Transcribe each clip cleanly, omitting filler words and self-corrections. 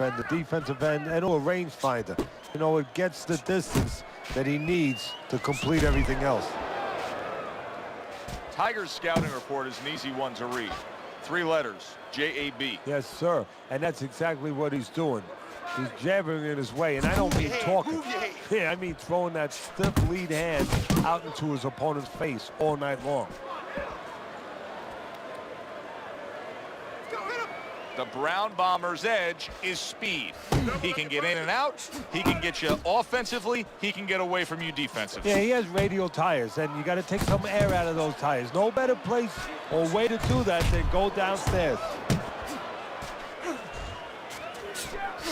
end, the defensive end, and a rangefinder. You know, it gets the distance that he needs to complete everything else. Tiger's scouting report is an easy one to read. 3 letters, J-A-B. Yes, sir. And that's exactly what he's doing. He's jabbing in his way, and I don't mean talking. Yeah, I mean throwing that stiff lead hand out into his opponent's face all night long. The Brown Bomber's edge is speed. He can get in and out. He can get you offensively. He can get away from you defensively. Yeah, he has radial tires, and you got to take some air out of those tires. No better place or way to do that than go downstairs.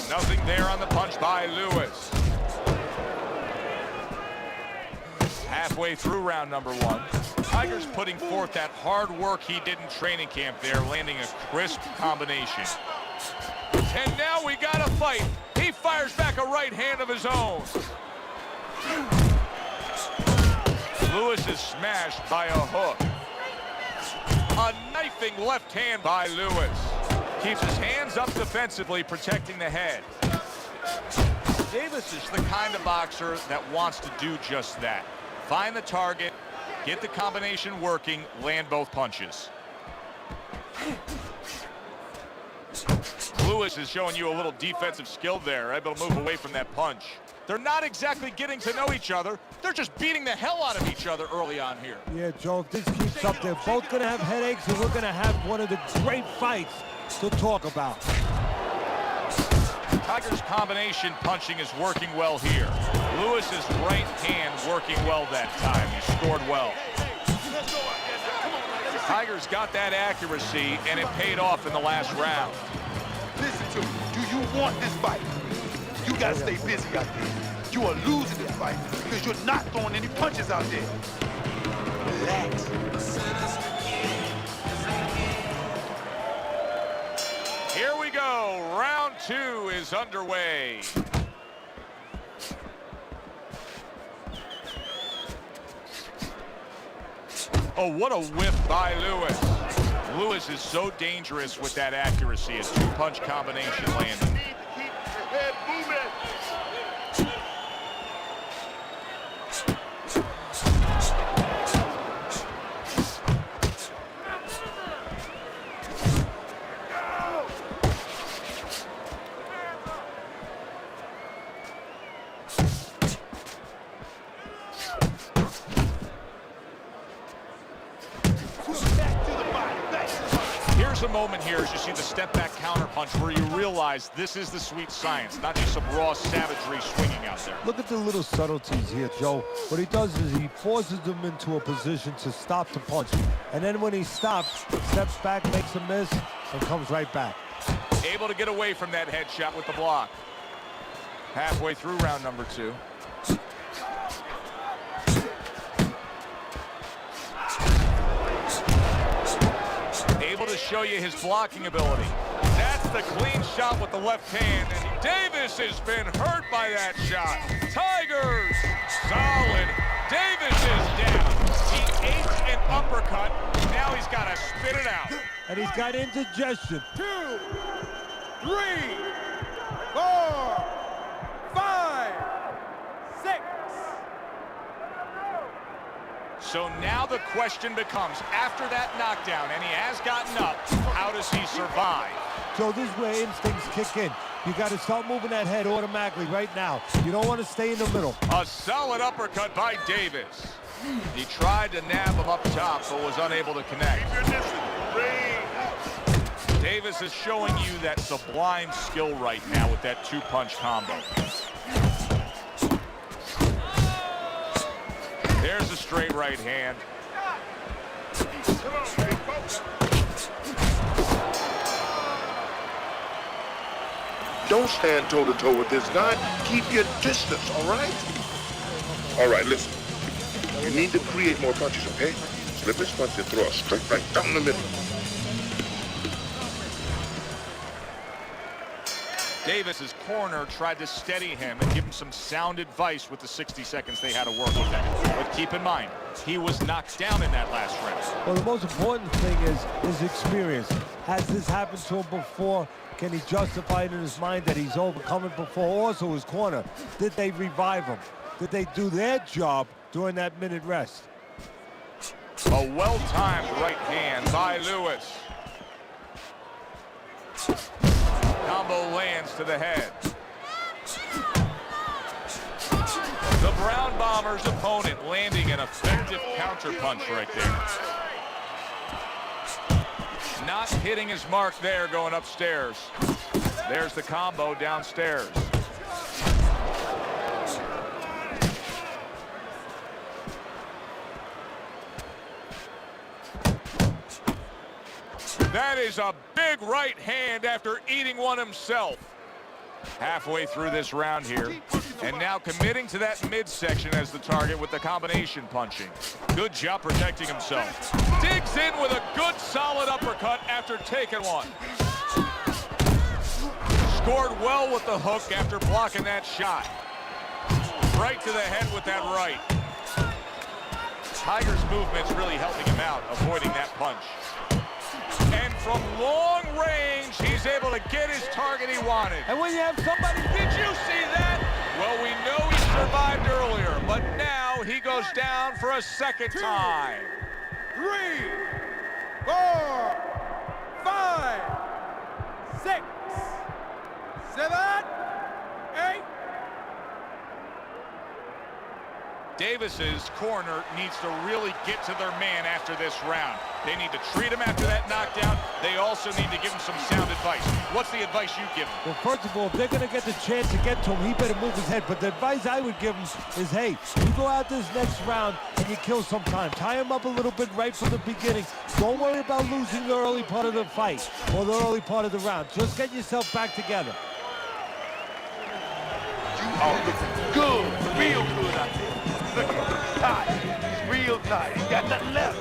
Nothing there on the punch by Lewis. Halfway through round number 1. Tiger's putting forth that hard work he did in training camp there, landing a crisp combination. And now we got a fight. He fires back a right hand of his own. Lewis is smashed by a hook. A knifing left hand by Lewis. Keeps his hands up defensively, protecting the head. Davis is the kind of boxer that wants to do just that. Find the target, get the combination working, land both punches. Lewis is showing you a little defensive skill there, able to move away from that punch. They're not exactly getting to know each other. They're just beating the hell out of each other early on here. Yeah, Joe, if this keeps up, they're both going to have headaches, and we're going to have one of the great fights to talk about. Tiger's combination punching is working well here. Lewis's right hand working well that time. He scored well. Tiger's got that accuracy, and it paid off in the last round. Listen to me. Do you want this fight? You gotta stay busy out there. You are losing this fight because you're not throwing any punches out there. Relax. Here we go. Round 2 is underway. Oh, what a whip by Lewis. Lewis is so dangerous with that accuracy. His 2-punch combination landing. Here's a moment here as you see the step-back counter punch where you realize this is the sweet science, not just some raw savagery swinging out there. Look at the little subtleties here, Joe. What he does is he forces them into a position to stop the punch. And then when he stops, steps back, makes a miss, and comes right back. Able to get away from that headshot with the block. Halfway through round number 2. Able to show you his blocking ability. That's the clean shot with the left hand, and Davis has been hurt by that shot. Tigers, solid. Davis is down. He ate an uppercut. Now he's got to spit it out. And he's got indigestion. 2, 3, 4, 5, 6. So now the question becomes, after that knockdown, and he has gotten up, how does he survive? So this is where instincts kick in. You got to start moving that head automatically right now. You don't want to stay in the middle. A solid uppercut by Davis. He tried to nab him up top, but was unable to connect. Davis is showing you that sublime skill right now with that 2-punch combo. There's a straight right hand. Don't stand toe-to-toe with this guy. Keep your distance, all right? All right, listen. You need to create more punches, okay? Slip his punch and throw a straight right down the middle. Davis's corner tried to steady him and give him some sound advice with the 60 seconds they had to work with him. But keep in mind, he was knocked down in that last round. Well, the most important thing is his experience. Has this happened to him before? Can he justify it in his mind that he's overcome it before? Also, his corner, did they revive him? Did they do their job during that minute rest? A well-timed right hand by Lewis. Combo lands to the head. The Brown Bombers' opponent landing an effective counterpunch right there. Not hitting his mark there going upstairs. There's the combo downstairs. That is a big right hand after eating one himself. Halfway through this round here, and now committing to that midsection as the target with the combination punching. Good job protecting himself. Digs in with a good solid uppercut after taking one. Scored well with the hook after blocking that shot. Right to the head with that right. Tiger's movement's really helping him out, avoiding that punch. And from long range, he's able to get his target he wanted. And when you have somebody... Did you see that? Well, we know he survived earlier, but now he goes down for a second time. 3, 4, 5, 6, 7, 8. Davis's corner needs to really get to their man after this round. They need to treat him after that knockdown. They also need to give him some sound advice. What's the advice you give him? Well, first of all, if they're going to get the chance to get to him, he better move his head. But the advice I would give him is, hey, you go out this next round and you kill some time. Tie him up a little bit right from the beginning. Don't worry about losing the early part of the fight or the early part of the round. Just get yourself back together. You are looking good, real good out there. Look at him, tight, real tight. He got nothing left.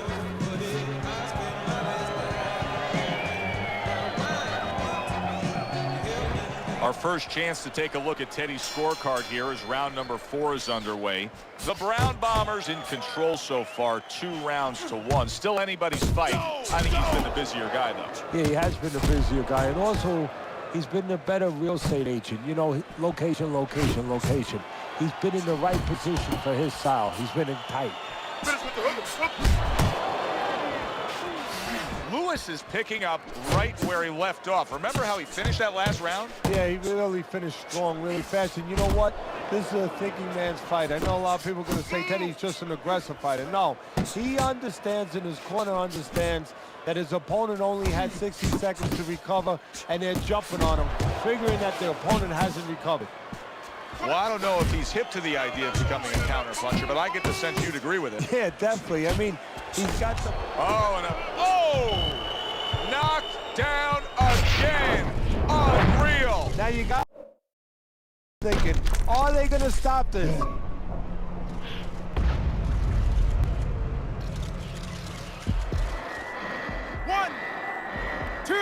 Our first chance to take a look at Teddy's scorecard here as round number 4 is underway. The Brown Bombers in control so far, 2 rounds to 1. Still anybody's fight. I think he's been the busier guy, though. Yeah, he has been the busier guy. And also, he's been the better real estate agent. You know, location, location, location. He's been in the right position for his style. He's been in tight. Lewis is picking up right where he left off. Remember how he finished that last round? Yeah, he really finished strong, really fast. And you know what? This is a thinking man's fight. I know a lot of people are going to say Teddy's just an aggressive fighter. No, he understands, and his corner understands that his opponent only had 60 seconds to recover, and they're jumping on him, figuring that their opponent hasn't recovered. Well, I don't know if he's hip to the idea of becoming a counter-puncher, but I get the sense you'd agree with it. Yeah, definitely. I mean, he's got the... Knocked down again. Unreal. Now you got thinking, are they going to stop this? 1, 2,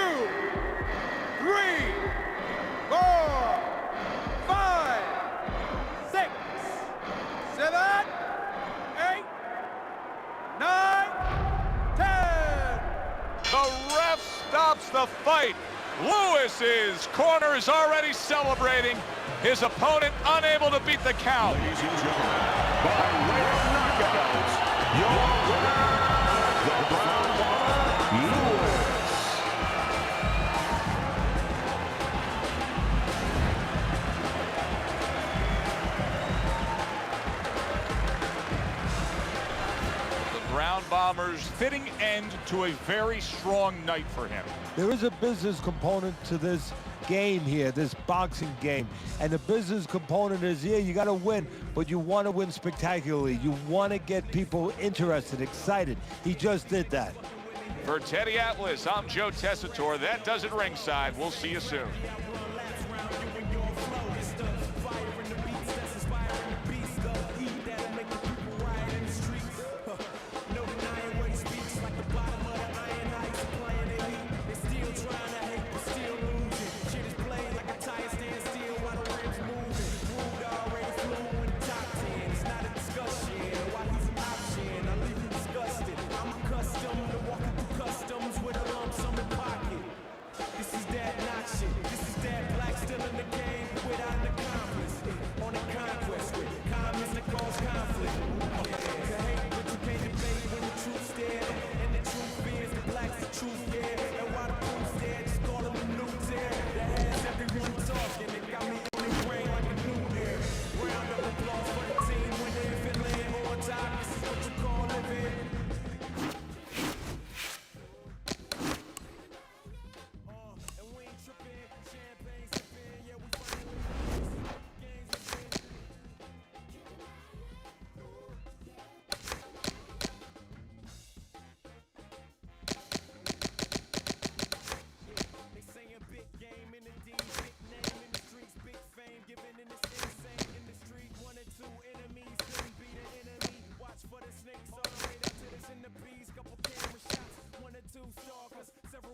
3, 4, 5, 6, 7, 8, 9, 10. The ref stops the fight. Lewis's corner is already celebrating. His opponent unable to beat the count. Ladies and gentlemen, by way of knockouts, your winner, the Brown Bomber, Lewis. The Brown Bombers fitting end to a very strong night for him. There is a business component to this game here, this boxing game. And the business component is, yeah, you got to win, but you want to win spectacularly. You want to get people interested, excited. He just did that. For Teddy Atlas, I'm Joe Tessitore. That does it ringside. We'll see you soon. Still trying to hate, but still losing. Shit is playing like a tire stand.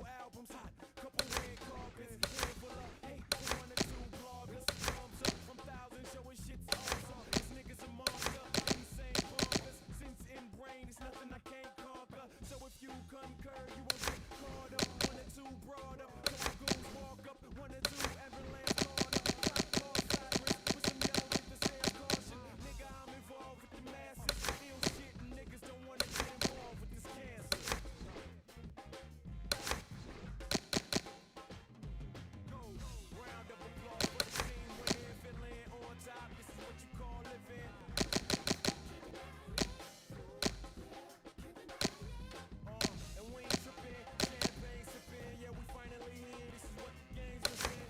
albums hot, couple red carpets, handful of hate from 1 or 2 bloggers. Thumbs up from thousands showing shit's awesome. These niggas are marked up, these same markers. Since in brain, it's nothing I can't conquer. So if you concur, you won't get caught up. 1 or 2 brought up, couple goons walk up. 1 or 2 avalanche caught up. Pop call sirens with some yellow with the same caution. Nigga, I'm involved with the masses. Feel shit and niggas don't wanna get involved with this cancer. Round of applause for the team winning, Finland on top. This is what you call living. And we ain't tripping, champagne sipping. Yeah, we finally here. This is what the game's missing.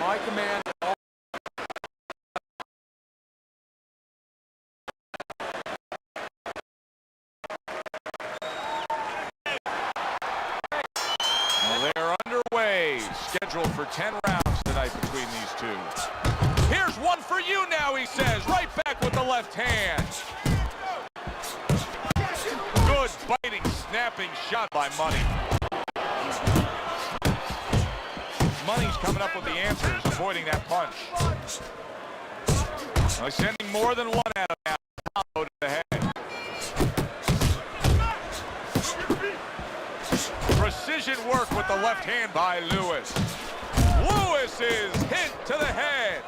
My command. Well, they're underway. Scheduled for 10 rounds tonight between these two. Here's one for you now, he says. Right back with the left hand. Good biting, snapping shot by Money. Money's coming up with the answers, avoiding that punch. Sending more than one out of bounds. Combo to the head. Precision work with the left hand by Lewis. Lewis is hit to the head.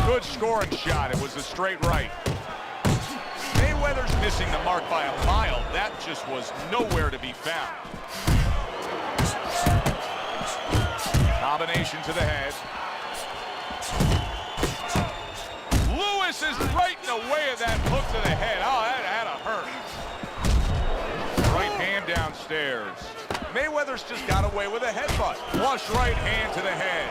Good scoring shot. It was a straight right. Mayweather's missing the mark by a mile. That just was nowhere to be found. Combination to the head. Lewis is right in the way of that hook to the head. Oh, that had to hurt. Right hand downstairs. Mayweather's just got away with a headbutt. Flush right hand to the head.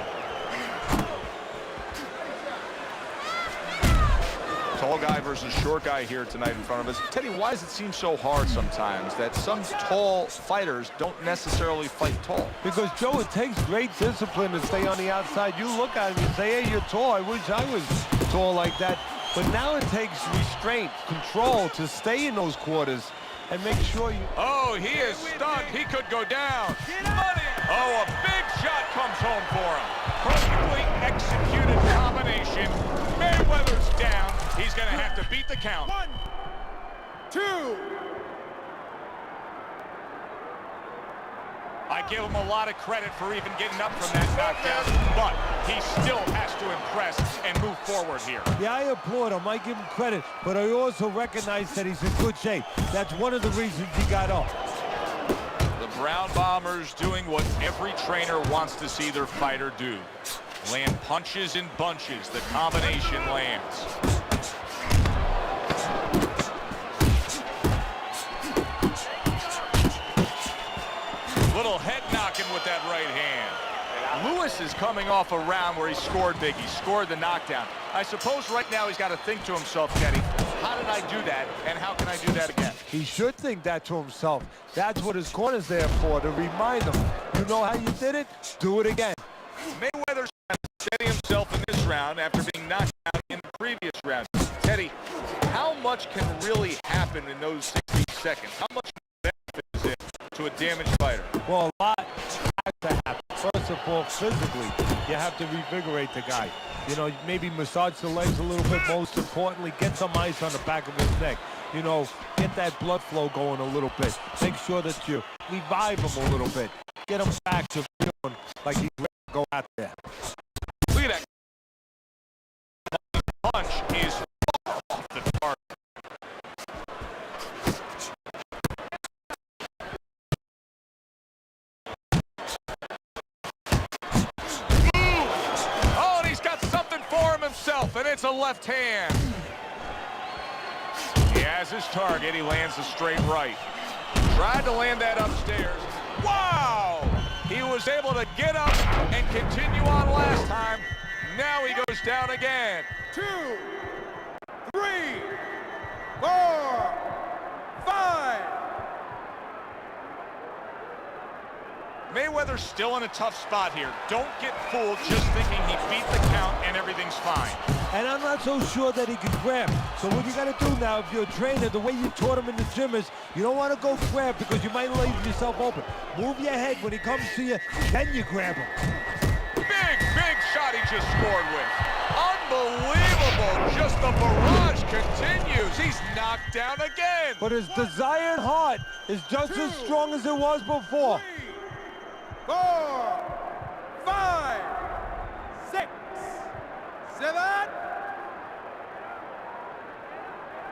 Tall guy versus short guy here tonight in front of us. Teddy, why does it seem so hard sometimes that some tall fighters don't necessarily fight tall? Because, Joe, it takes great discipline to stay on the outside. You look at him and say, hey, you're tall. I wish I was tall like that. But now it takes restraint, control to stay in those quarters and make sure you... Oh, he is stunned. He could go down. Oh, a big shot comes home for him. Perfectly executed combination. Mayweather's down. He's going to have to beat the count. 1, 2. I give him a lot of credit for even getting up from that knockdown, but he still has to impress and move forward here. Yeah, I applaud him. I give him credit, but I also recognize that he's in good shape. That's one of the reasons he got up. The Brown Bombers doing what every trainer wants to see their fighter do. Land punches in bunches. The combination lands. Little head knocking with that right hand. Lewis is coming off a round where he scored big. He scored the knockdown. I suppose right now he's got to think to himself, Teddy, how did I do that, and how can I do that again? He should think that to himself. That's what his corner's there for, to remind him. You know how you did it? Do it again. Mayweather's trying to steady himself in this round after being knocked out in the previous round. Teddy, how much can really happen in those 60 seconds? How much benefit is it to a damaged fighter? Well, a lot has to happen. First of all, physically, you have to revigorate the guy. You know, maybe massage the legs a little bit. Most importantly, get some ice on the back of his neck. You know, get that blood flow going a little bit. Make sure that you revive him a little bit. Get him back to feeling like he's ready to go out there. Look at that. Punch is off the target. Oh, and he's got something for him himself, and it's a left hand. He has his target. He lands a straight right. Tried to land that upstairs. Wow! He was able to get up and continue on last time. Now he goes down again. 2, 3, 4, 5. Mayweather's still in a tough spot here. Don't get fooled just thinking he beat the count and everything's fine. And I'm not so sure that he can grab. So what you got to do now, if you're a trainer, the way you taught him in the gym is you don't want to go grab because you might leave yourself open. Move your head when he comes to you, then you grab him. Big shot he just scored with. Unbelievable. Just the barrage continues. He's knocked down again. But his desired heart is just as strong as it was before. 4, 5, 6, 7.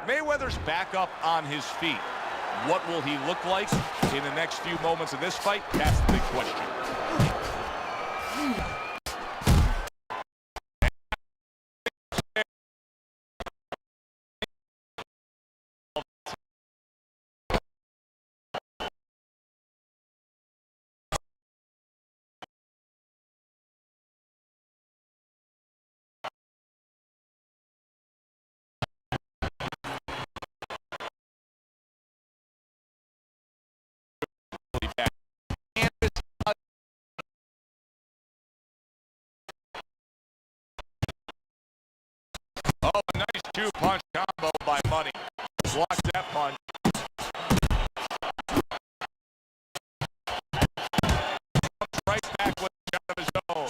Mayweather's back up on his feet. What will he look like in the next few moments of this fight? That's the big question. Oh, a nice two-punch combo by Money. Blocks that punch. Comes right back with a shot of his own.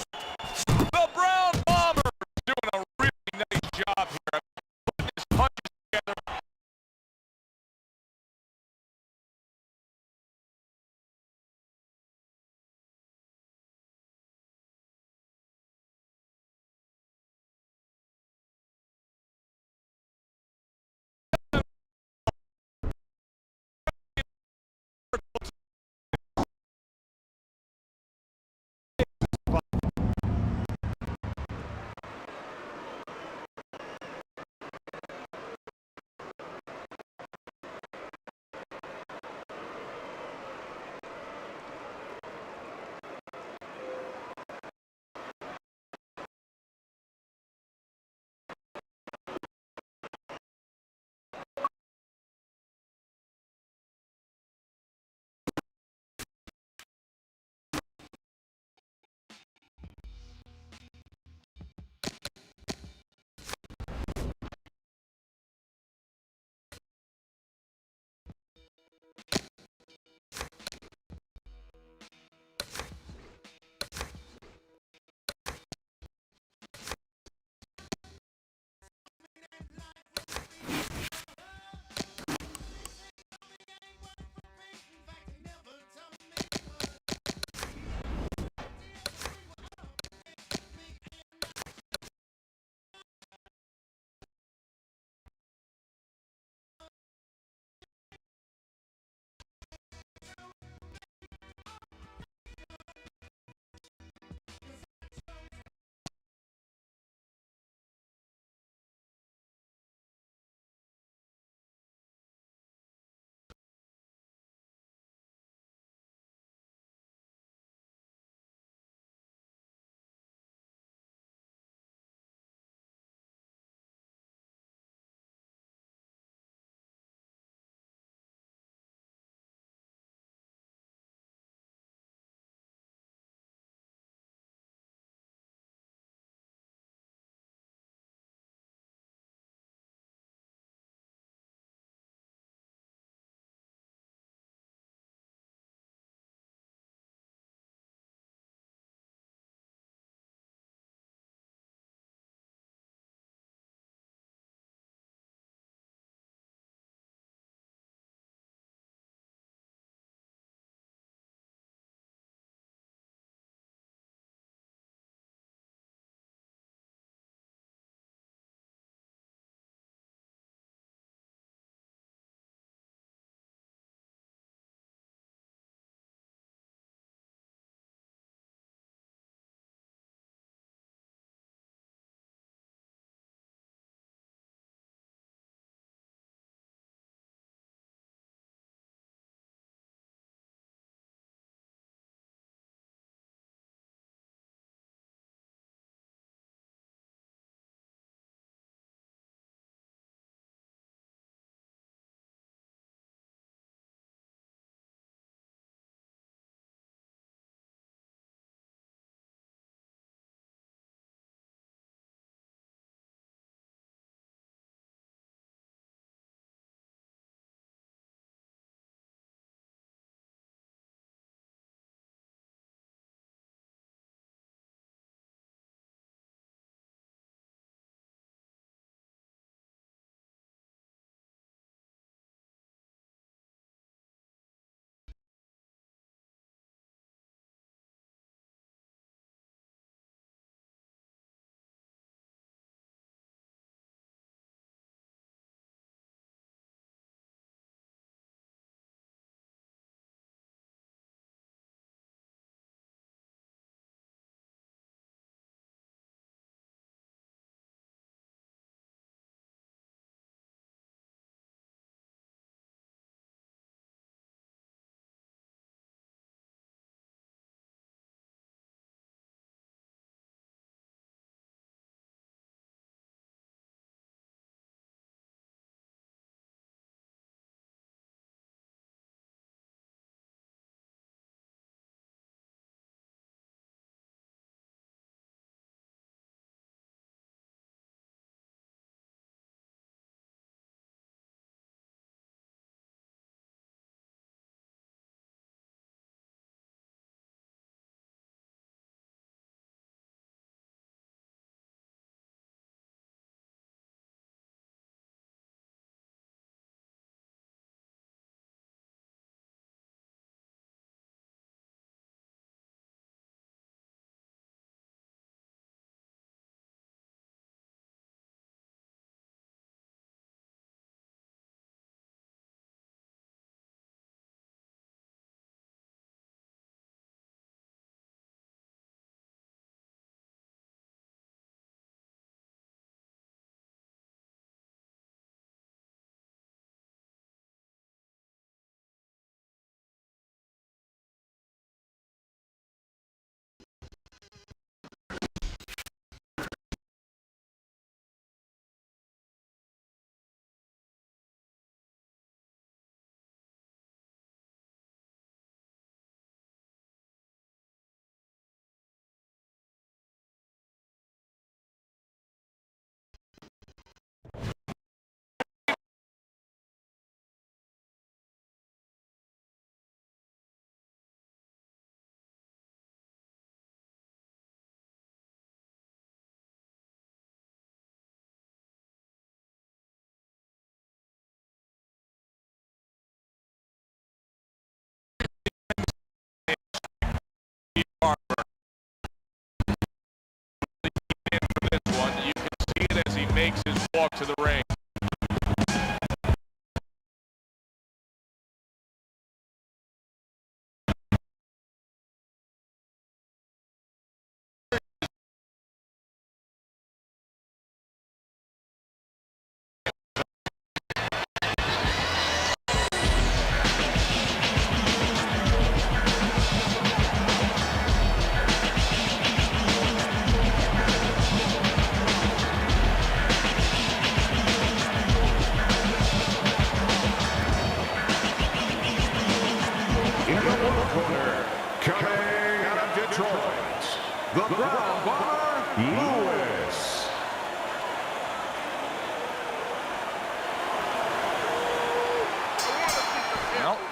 The Brown Bombers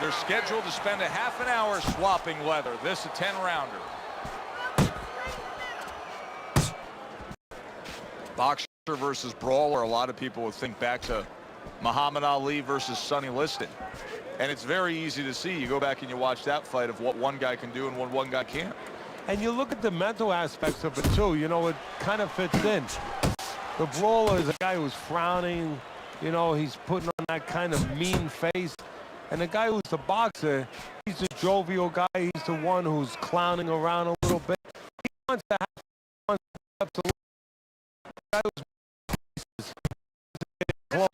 They're scheduled to spend a half an hour swapping leather. This a 10-rounder. Boxer versus brawler. A lot of people would think back to Muhammad Ali versus Sonny Liston. And it's very easy to see. You go back and you watch that fight of what one guy can do and what one guy can't. And you look at the mental aspects of it, too. You know, it kind of fits in. The brawler is a guy who's frowning. You know, he's putting on that kind of mean face. And the guy who's the boxer, he's a jovial guy. He's the one who's clowning around a little bit. He wants to have fun. Absolutely. The guy who's close.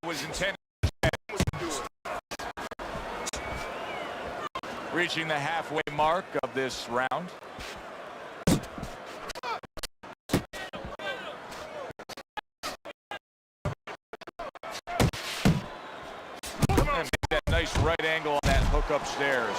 Was intended reaching the halfway mark of this round. And that nice right angle on that hook upstairs.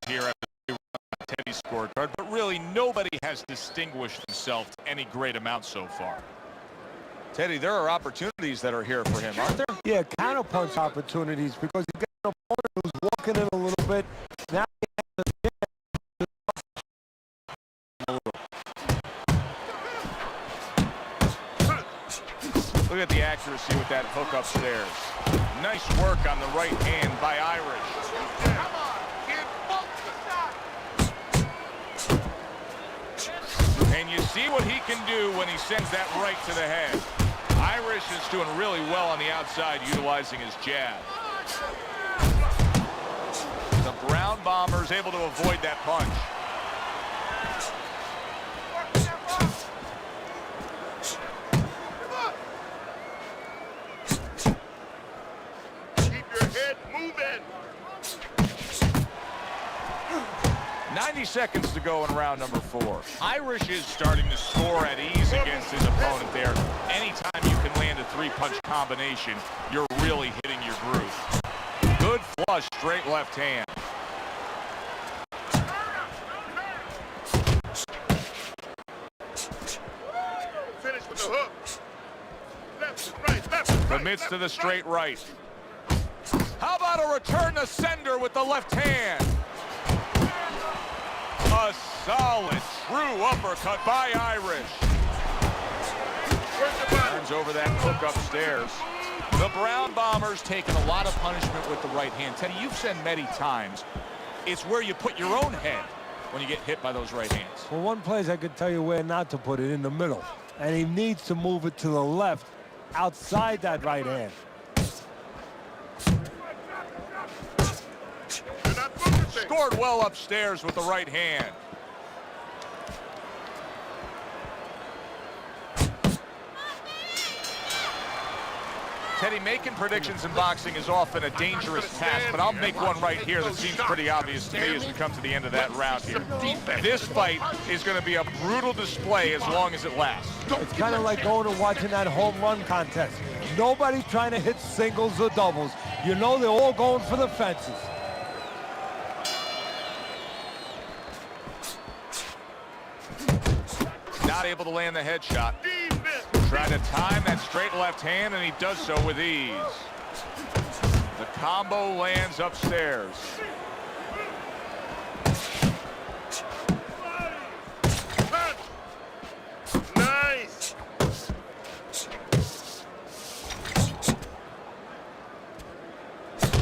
here after Teddy's scorecard, but really nobody has distinguished himself to any great amount so far. Teddy, there are opportunities that are here for him, aren't there? Yeah, counterpunch opportunities because you got an opponent who's walking in a little bit. Now he has a Look at the accuracy with that hook upstairs. Nice work on the right hand by Irish. And you see what he can do when he sends that right to the head. Irish is doing really well on the outside, utilizing his jab. The Brown Bomber's able to avoid that punch. Keep your head moving. 90 seconds to go in round number 4. Irish is starting to score at ease against his opponent there. Anytime you can land a 3-punch combination, you're really hitting your groove. Good flush, straight left hand. Finish with the hook. Left and right, left and right. Commits to the straight right. How about a return to sender with the left hand? A solid, true uppercut by Irish. Turns over that hook upstairs. The Brown Bomber's taken a lot of punishment with the right hand. Teddy, you've said many times, it's where you put your own head when you get hit by those right hands. Well, one place I could tell you where not to put it, in the middle. And he needs to move it to the left, outside that right hand. Scored well upstairs with the right hand. Teddy, making predictions in boxing is often a dangerous task, but I'll make one right here that seems pretty obvious to me as we come to the end of that round here. This fight is going to be a brutal display as long as it lasts. It's kind of like going and watching that home run contest. Nobody's trying to hit singles or doubles. You know they're all going for the fences. Not able to land the headshot. Trying to time that straight left hand, and he does so with ease. The combo lands upstairs. Nice.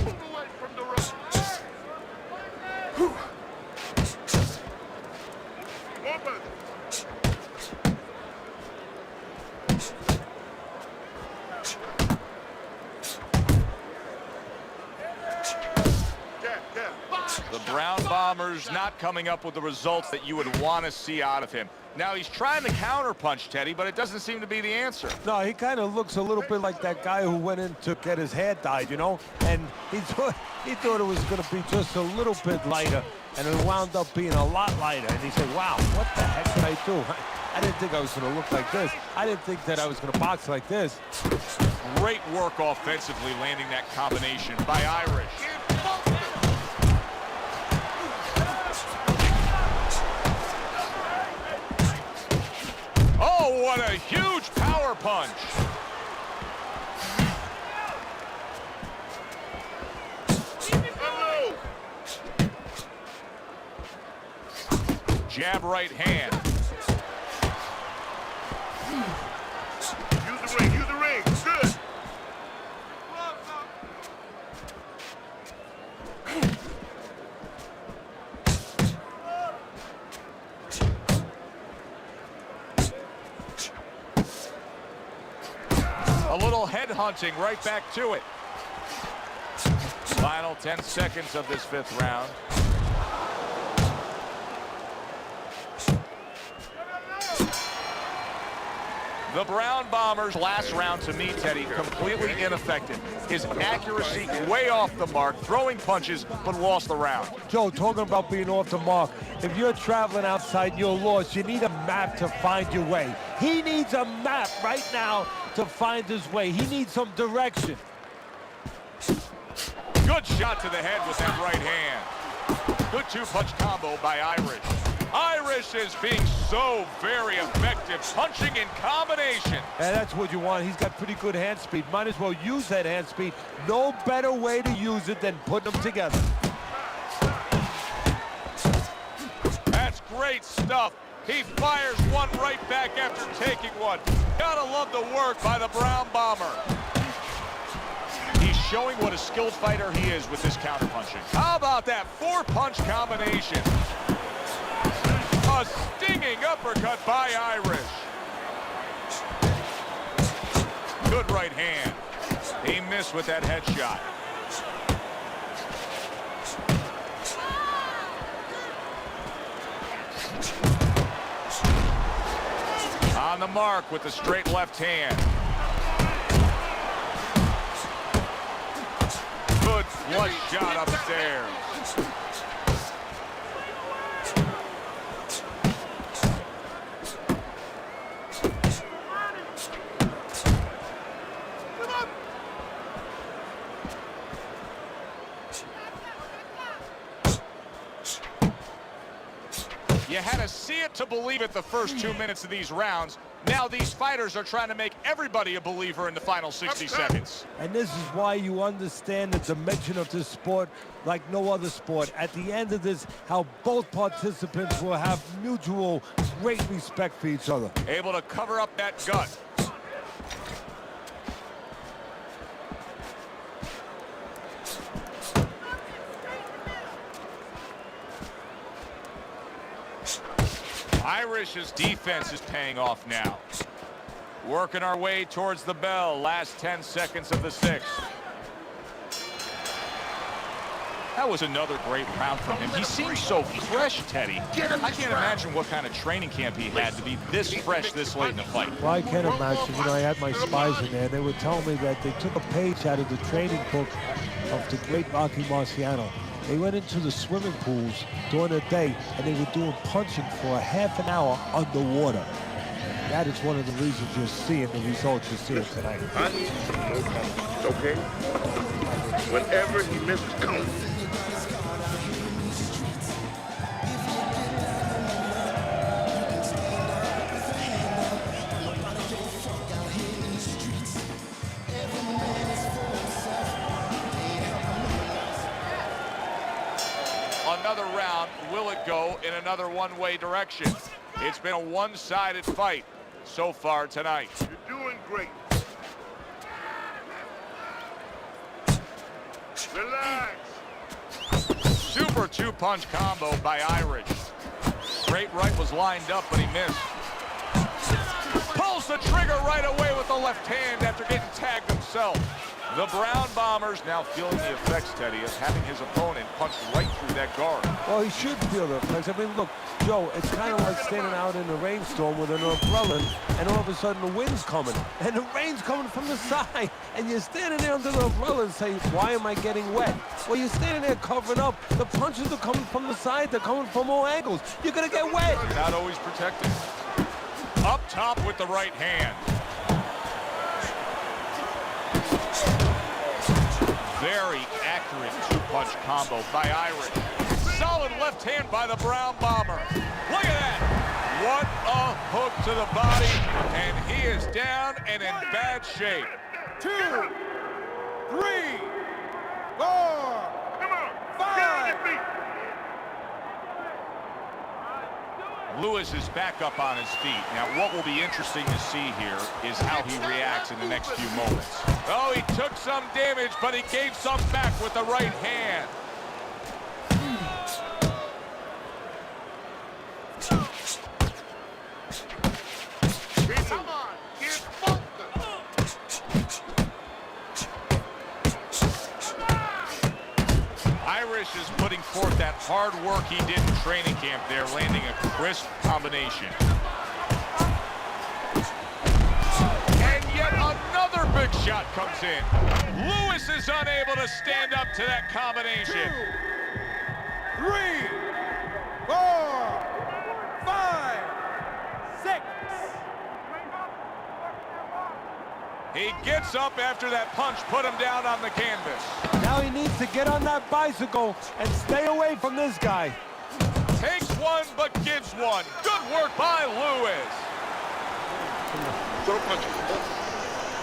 Move away from the rope. More button. The Brown Bomber's not coming up with the results that you would want to see out of him. Now he's trying to counterpunch, Teddy, but it doesn't seem to be the answer. No, he kind of looks a little bit like that guy who went in to get his hair dyed, you know? And he thought it was going to be just a little bit lighter, and it wound up being a lot lighter. And he said, wow, what the heck did I do? I didn't think I was going to look like this. I didn't think that I was going to box like this. Great work offensively landing that combination by Irish. Oh, what a huge power punch. Jab right hand. Use the ring, use the ring. Good. A little head hunting right back to it. Final 10 seconds of this 5th round. The Brown Bomber's last round, to me, Teddy, completely ineffective. His accuracy way off the mark, throwing punches, but lost the round. Joe, talking about being off the mark, if you're traveling outside and you're lost, you need a map to find your way. He needs a map right now to find his way. He needs some direction. Good shot to the head with that right hand. Good two-punch combo by Irish. Irish is being so very effective, punching in combination. And that's what you want. He's got pretty good hand speed. Might as well use that hand speed. No better way to use it than putting them together. That's great stuff. He fires one right back after taking one. Gotta love the work by the Brown Bomber. He's showing what a skilled fighter he is with this counterpunching. How about that four-punch combination? A stinging uppercut by Irish. Good right hand. He missed with that headshot. On the mark with the straight left hand. Good flush shot upstairs. You had to see it to believe it the first 2 minutes of these rounds. Now these fighters are trying to make everybody a believer in the final 60 seconds. And this is why you understand the dimension of this sport like no other sport. At the end of this, how both participants will have mutual great respect for each other. Able to cover up that gut. Irish's defense is paying off now. Working our way towards the bell. Last 10 seconds of the sixth. That was another great round from him. He seems so fresh, Teddy. I can't imagine what kind of training camp he had to be this fresh this late in the fight. Well, I can't imagine. You know, I had my spies in there. They were telling me that they took a page out of the training book of the great Rocky Marciano. They went into the swimming pools during the day, and they were doing punching for a half an hour underwater. That is one of the reasons you're seeing the results you're seeing tonight. I need some more punches, okay? Whenever he misses, count. Another round, will it go in another one-way direction? It's been a one-sided fight so far tonight. You're doing great. Relax. Super two-punch combo by Irish. Straight right was lined up, but he missed. Pulls the trigger right away with the left hand after getting tagged himself. The Brown Bombers now feeling the effects, Teddy, of having his opponent punch right through that guard. Well, he should feel the effects. I mean, look, Joe, it's kind of like standing out in a rainstorm with an umbrella, and all of a sudden the wind's coming, and the rain's coming from the side, and you're standing there under the umbrella and say, why am I getting wet? Well, you're standing there covering up. The punches are coming from the side. They're coming from all angles. You're going to get wet. Not always protected. Up top with the right hand. Very accurate two-punch combo by Irish. Solid left hand by the Brown Bomber. Look at that. What a hook to the body. And he is down and in bad shape. 2, 3, 4, 5. Lewis is back up on his feet. Now, what will be interesting to see here is how he reacts in the next few moments. Oh, he took some damage, but he gave some back with the right hand. Come on, get focused. Irish is putting forth that hard work he did in training camp there, landing a crisp combination. And yet another big shot comes in. Lewis is unable to stand up to that combination. 2, 3, 4, 5, 6. He gets gets up after that punch put him down on the canvas. Now he needs to get on that bicycle and stay away from this guy. Takes one, but gives one. Good work by Lewis. Throw punches.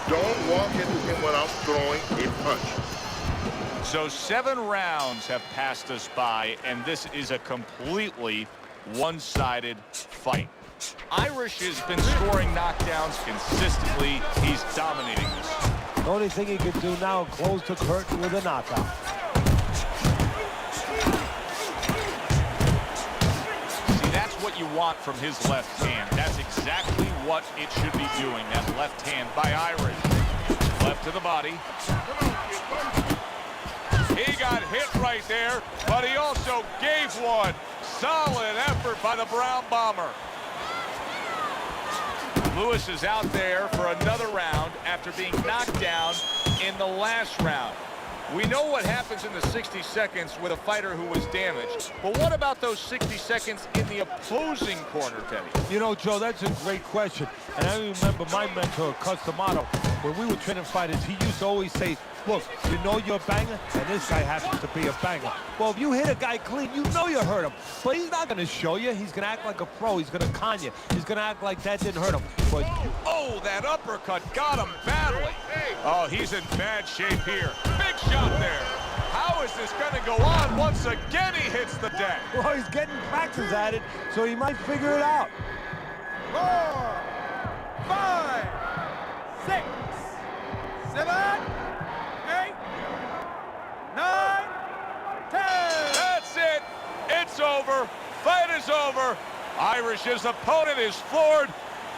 Don't walk into him without throwing a punch. So 7 rounds have passed us by, and this is a completely one-sided fight. Irish has been scoring knockdowns consistently. He's dominating this. The only thing he can do now is close the curtain with a knockout. See, that's what you want from his left hand. That's exactly what it should be doing, that left hand by Irish. Left to the body. He got hit right there, but he also gave one. Solid effort by the Brown Bomber. Lewis is out there for another round after being knocked down in the last round. We know what happens in the 60 seconds with a fighter who was damaged. But what about those 60 seconds in the opposing corner, Teddy? You know, Joe, that's a great question. And I remember my mentor, Customato, when we were training fighters, he used to always say, look, you know you're a banger, and this guy happens to be a banger. Well, if you hit a guy clean, you know you hurt him. But he's not going to show you. He's going to act like a pro. He's going to con you. He's going to act like that didn't hurt him. But oh, that uppercut got him badly. Oh, he's in bad shape here. Big shot there. How is this going to go on? Once again, he hits the deck. well, he's getting practice at it, so he might figure it out. 4, 5, 6, 7, 8, 9, 10. That's it. It's over. Fight is over. Irish's opponent is floored.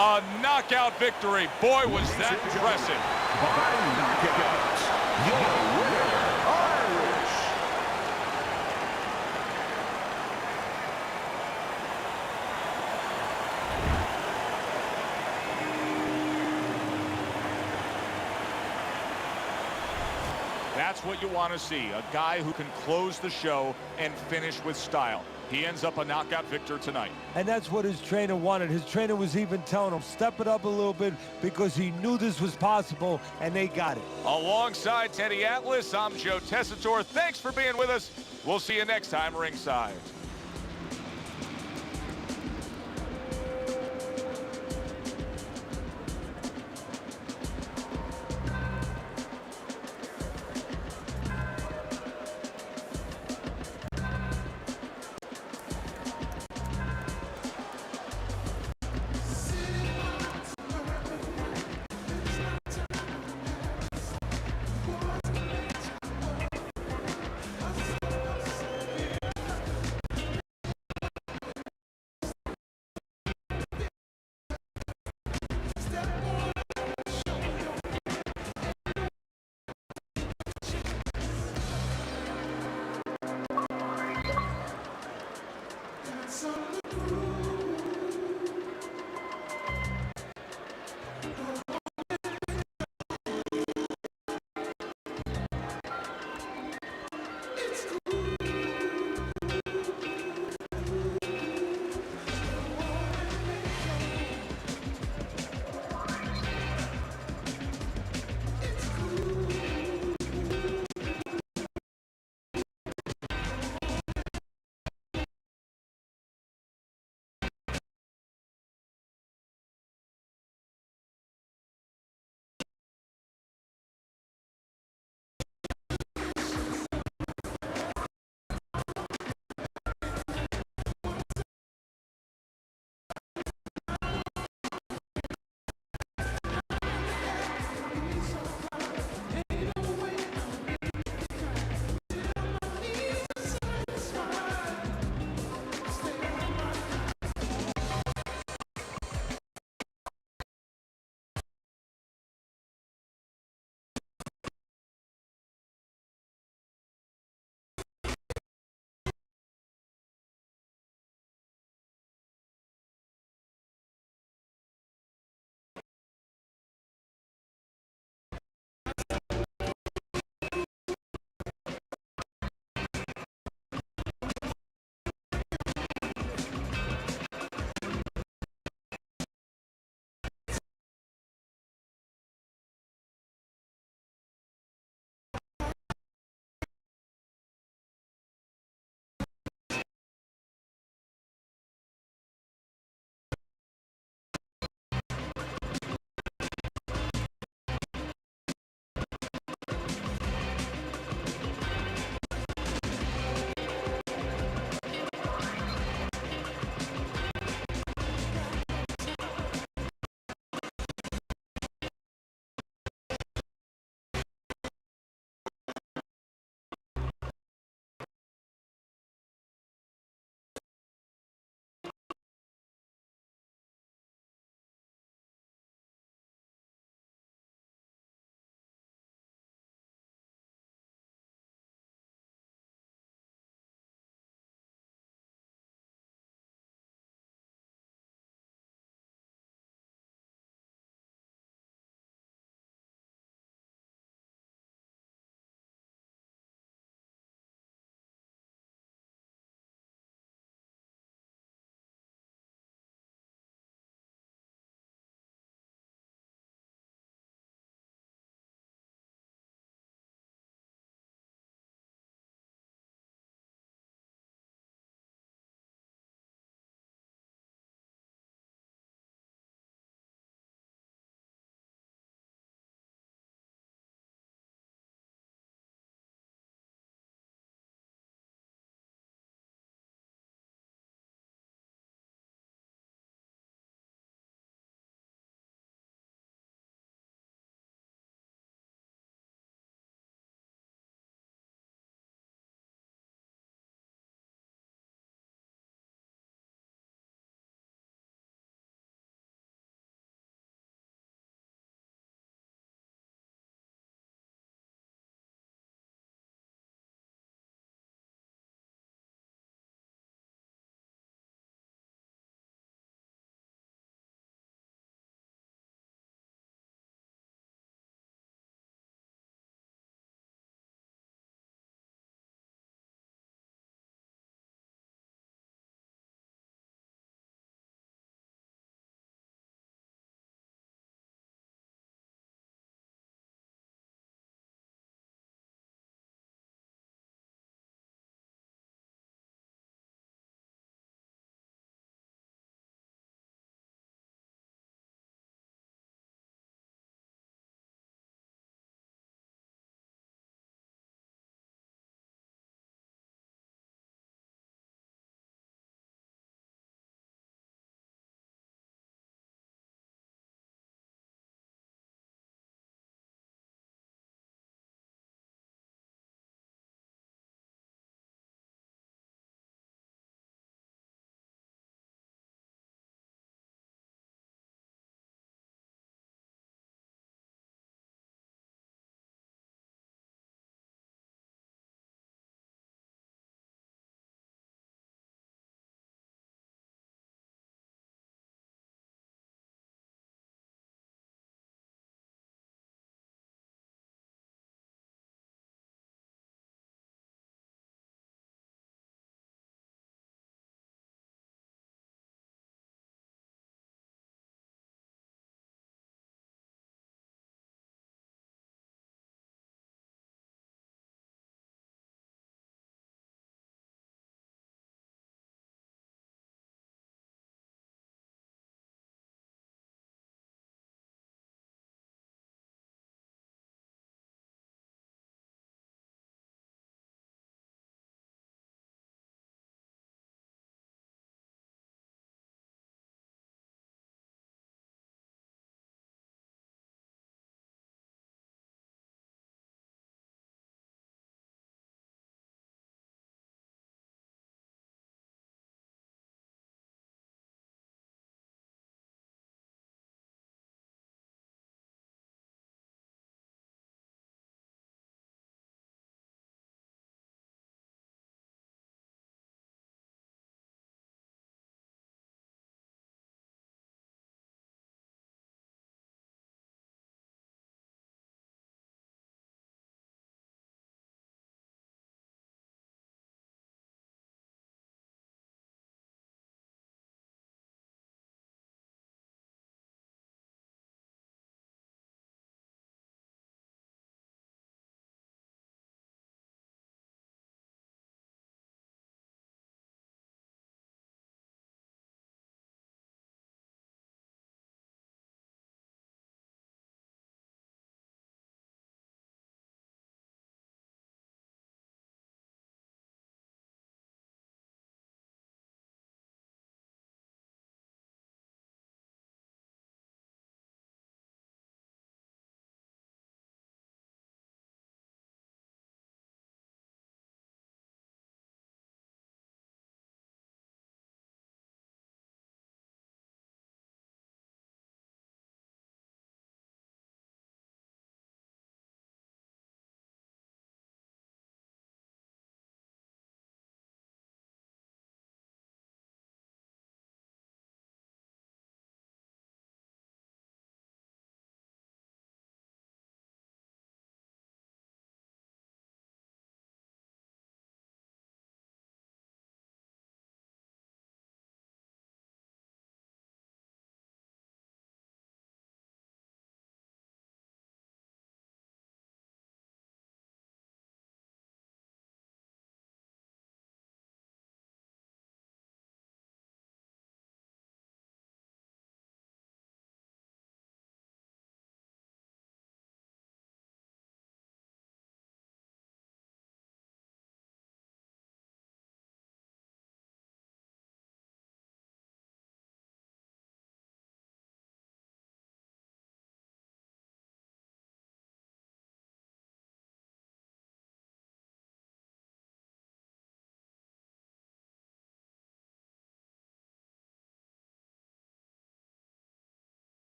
A knockout victory. Boy, was that impressive. By knockout, your winner, Irish. That's what you want to see. A guy who can close the show and finish with style. He ends up a knockout victor tonight. And that's what his trainer wanted. His trainer was even telling him, step it up a little bit, because he knew this was possible, and they got it. Alongside Teddy Atlas, I'm Joe Tessitore. Thanks for being with us. We'll see you next time ringside.